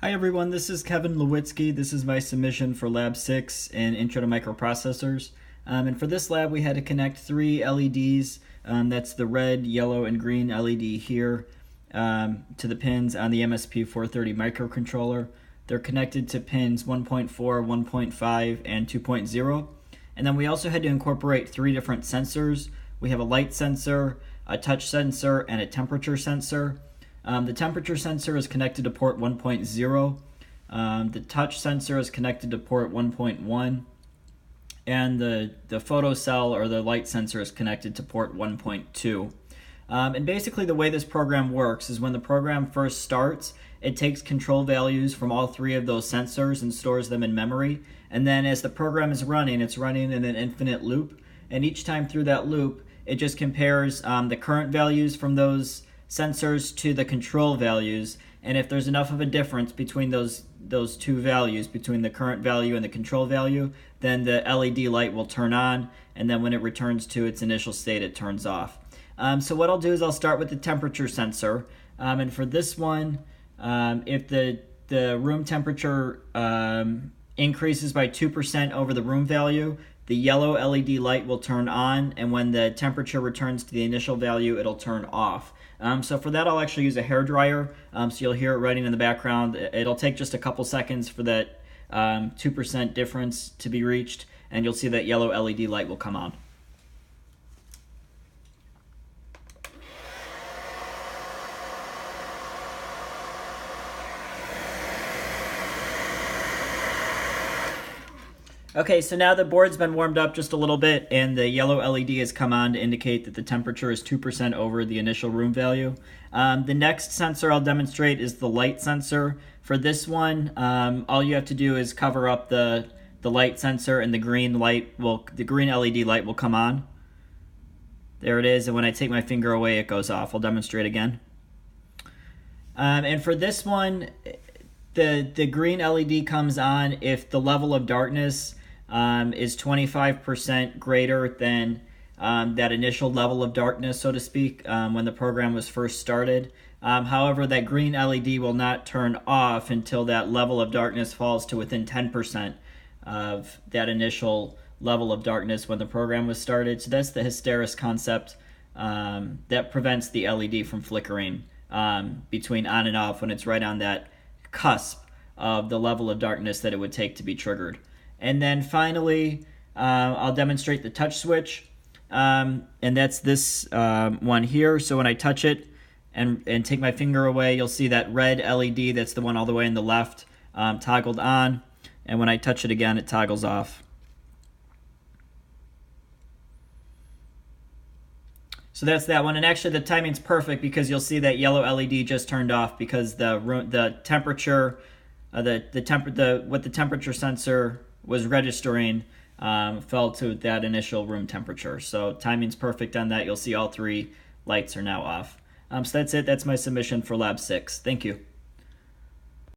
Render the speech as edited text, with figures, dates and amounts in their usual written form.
Hi everyone, this is Kevin Lewitsky. This is my submission for Lab 6 in Intro to Microprocessors. And for this lab we had to connect three LEDs, that's the red, yellow, and green LED here, to the pins on the MSP430 microcontroller. They're connected to pins 1.4, 1.5, and 2.0. And then we also had to incorporate three different sensors. We have a light sensor, a touch sensor, and a temperature sensor. The temperature sensor is connected to port 1.0. The touch sensor is connected to port 1.1. And the photocell or the light sensor is connected to port 1.2. And basically the way this program works is when the program first starts, it takes control values from all three of those sensors and stores them in memory. And then as the program is running, it's running in an infinite loop. And each time through that loop, it just compares the current values from those sensors to the control values, and if there's enough of a difference between those two values, between the current value and the control value, then the LED light will turn on, and then when it returns to its initial state, it turns off. So what I'll do is I'll start with the temperature sensor, and for this one, if the room temperature increases by 2% over the room value, the yellow LED light will turn on, and when the temperature returns to the initial value, it'll turn off. So for that, I'll actually use a hairdryer, so you'll hear it running in the background. It'll take just a couple seconds for that 2% difference to be reached, and you'll see that yellow LED light will come on. Okay, so now the board's been warmed up just a little bit and the yellow LED has come on to indicate that the temperature is 2% over the initial room value. The next sensor I'll demonstrate is the light sensor. For this one, all you have to do is cover up the light sensor and the green LED light will come on. There it is, and when I take my finger away, it goes off. I'll demonstrate again. And for this one, the green LED comes on if the level of darkness is 25% greater than that initial level of darkness, so to speak, when the program was first started. However, that green LED will not turn off until that level of darkness falls to within 10% of that initial level of darkness when the program was started. So that's the hysteresis concept that prevents the LED from flickering between on and off when it's right on that cusp of the level of darkness that it would take to be triggered. And then finally, I'll demonstrate the touch switch, and that's this one here. So when I touch it and take my finger away, you'll see that red LED, that's the one all the way on the left, toggled on, and when I touch it again, it toggles off. So that's that one, and actually the timing's perfect because you'll see that yellow LED just turned off because the temperature, what the temperature sensor was registering fell to that initial room temperature. So timing's perfect on that. You'll see all three lights are now off. So that's it. That's my submission for Lab 6. Thank you.